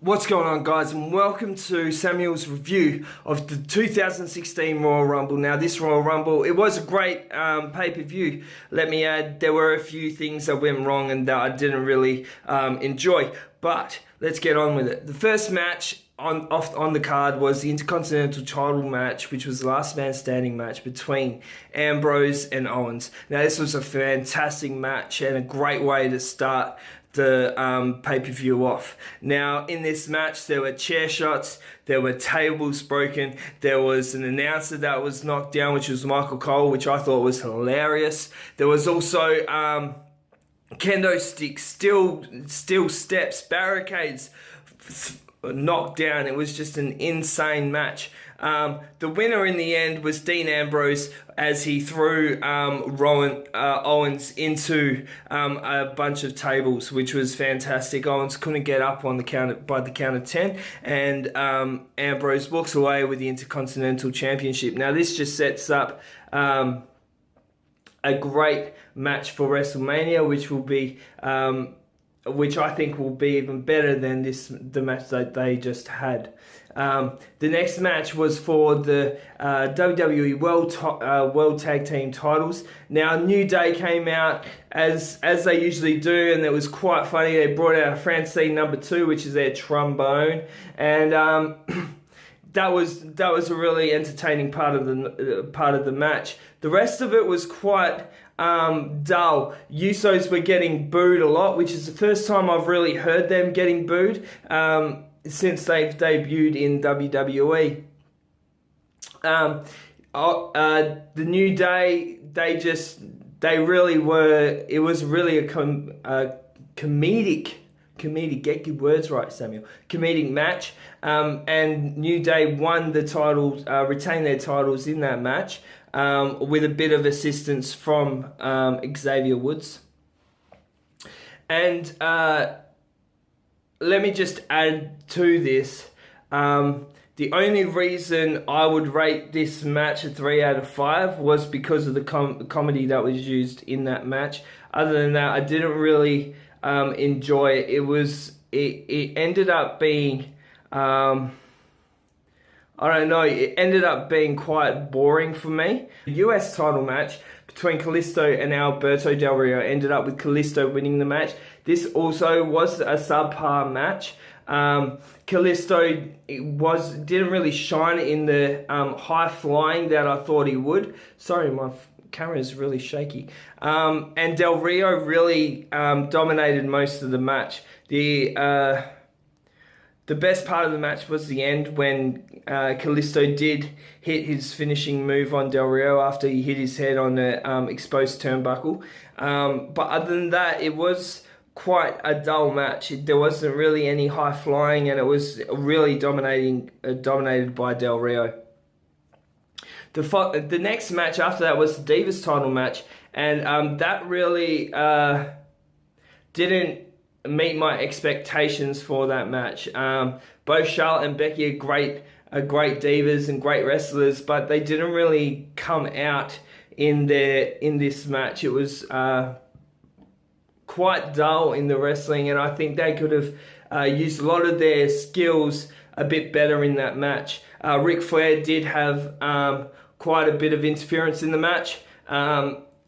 What's going on, guys, and welcome to Samuel's review of the 2016 Royal Rumble. Now, this Royal Rumble, it was a great pay-per-view. Let me add, there were a few things that went wrong and that I didn't really enjoy, but let's get on with it. The first match on the card was the Intercontinental title match, which was the last man standing match between Ambrose and Owens. Now, this was a fantastic match and a great way to start the pay-per-view off. Now, in this match, there were chair shots, there were tables broken, there was an announcer that was knocked down, which was Michael Cole, which I thought was hilarious. There was also kendo sticks, steel steps, barricades knocked down. It was just an insane match. The winner in the end was Dean Ambrose, as he threw Owens into a bunch of tables, which was fantastic. Owens couldn't get up on the count by the count of 10, and Ambrose walks away with the Intercontinental Championship. Now, this just sets up a great match for WrestleMania, which I think will be even better than the match that they just had. The next match was for the WWE World Tag Team titles. Now, New Day came out as they usually do, and it was quite funny. They brought out Francine number 2, which is their trombone, and that was a really entertaining part of the match. The rest of it was quite dull. Usos were getting booed a lot, which is the first time I've really heard them getting booed since they've debuted in WWE. The New Day, they really were. It was really a comedic. Get your words right, Samuel. Comedic match, and New Day won the titles, retained their titles in that match, with a bit of assistance from Xavier Woods. And let me just add to this. The only reason I would rate this match a 3 out of 5 was because of the comedy that was used in that match. Other than that, I didn't really enjoy it. It ended up being I don't know, it ended up being quite boring for me. The US title match between Kalisto and Alberto Del Rio ended up with Kalisto winning the match. This also was a subpar match. Kalisto didn't really shine in the high flying that I thought he would. Sorry, my camera is really shaky. And Del Rio really dominated most of the match. The best part of the match was the end, when Kalisto did hit his finishing move on Del Rio after he hit his head on the exposed turnbuckle. But other than that, it was quite a dull match. There wasn't really any high flying, and it was really dominated by Del Rio. The next match after that was the Divas title match, and that really didn't meet my expectations for that match. Both Charlotte and Becky are great divas and great wrestlers, but they didn't really come out in this match. It was quite dull in the wrestling, and I think they could have used a lot of their skills a bit better in that match. Ric Flair did have quite a bit of interference in the match,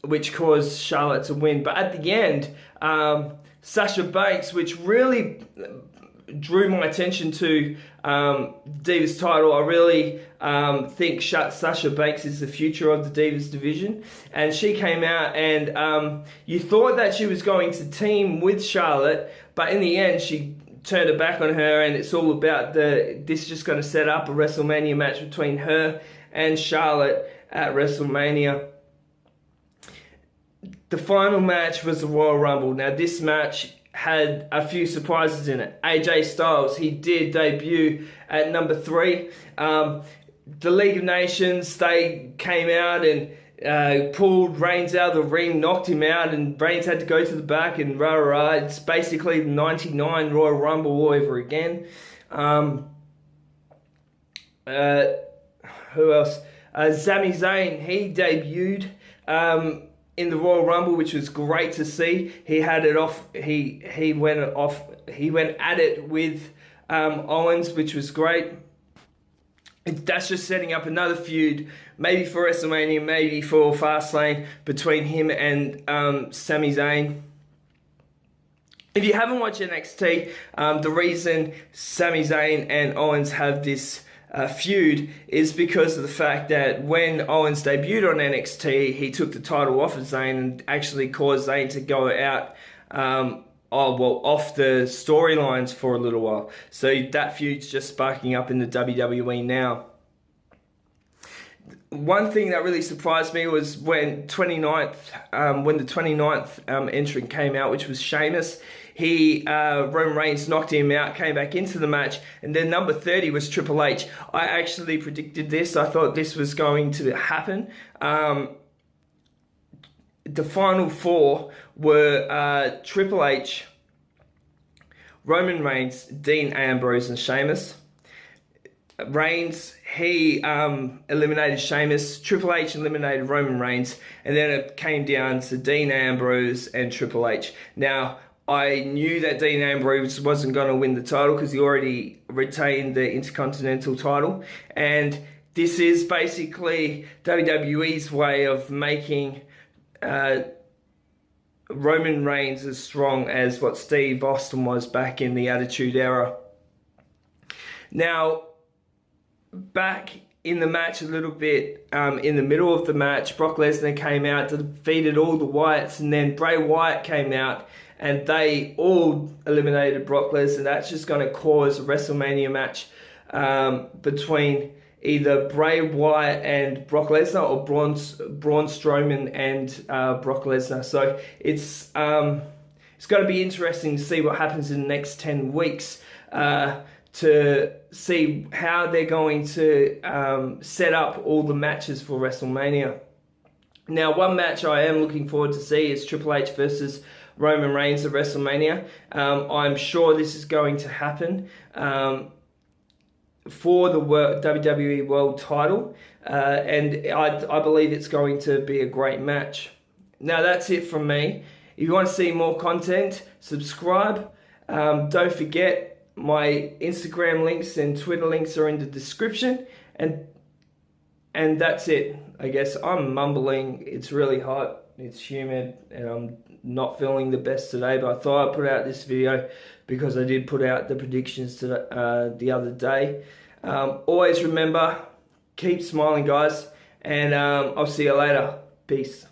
which caused Charlotte to win. But at the end, Sasha Banks, which really drew my attention to Divas title. I really think Sasha Banks is the future of the Divas division. And she came out, and you thought that she was going to team with Charlotte, but in the end she turned her back on her, and it's all about this is just going to set up a WrestleMania match between her and Charlotte at WrestleMania. The final match was the Royal Rumble. Now, this match had a few surprises in it. AJ Styles, he did debut at number 3. The League of Nations, they came out and pulled Reigns out of the ring, knocked him out, and Reigns had to go to the back and rah-rah. It's basically the 99 Royal Rumble all over again. Who else? Sami Zayn, he debuted in the Royal Rumble, which was great to see. He had it off. He went at it with Owens, which was great. That's just setting up another feud, maybe for WrestleMania, maybe for Fastlane, between him and Sami Zayn. If you haven't watched NXT, the reason Sami Zayn and Owens have this feud is because of the fact that when Owens debuted on NXT, he took the title off of Zayn and actually caused Zayn to go out off the storylines for a little while. So that feud's just sparking up in the WWE now. One thing that really surprised me was when the 29th entrant came out, which was Sheamus. Roman Reigns knocked him out, came back into the match, and then number 30 was Triple H. I actually predicted this. I thought this was going to happen. The final four were Triple H, Roman Reigns, Dean Ambrose, and Sheamus. Reigns, he eliminated Sheamus. Triple H eliminated Roman Reigns, and then it came down to Dean Ambrose and Triple H. Now, I knew that Dean Ambrose wasn't going to win the title because he already retained the Intercontinental title, and this is basically WWE's way of making Roman Reigns as strong as what Steve Austin was back in the Attitude Era. Now, back in the match a little bit, in the middle of the match, Brock Lesnar came out, defeated all the Wyatts, and then Bray Wyatt came out, and they all eliminated Brock Lesnar. That's just going to cause a WrestleMania match between either Bray Wyatt and Brock Lesnar, or Braun Strowman and Brock Lesnar. So it's going to be interesting to see what happens in the next 10 weeks to see how they're going to set up all the matches for WrestleMania. Now, one match I am looking forward to see is Triple H versus Roman Reigns at WrestleMania. I'm sure this is going to happen for the WWE World title, and I believe it's going to be a great match. Now, that's it from me. If you want to see more content, subscribe. Don't forget, my Instagram links and Twitter links are in the description, and that's it. I guess I'm mumbling. It's really hot, it's humid, and I'm not feeling the best today, but I thought I'd put out this video because I did put out the predictions to the other day. Always remember, keep smiling, guys, and I'll see you later. Peace.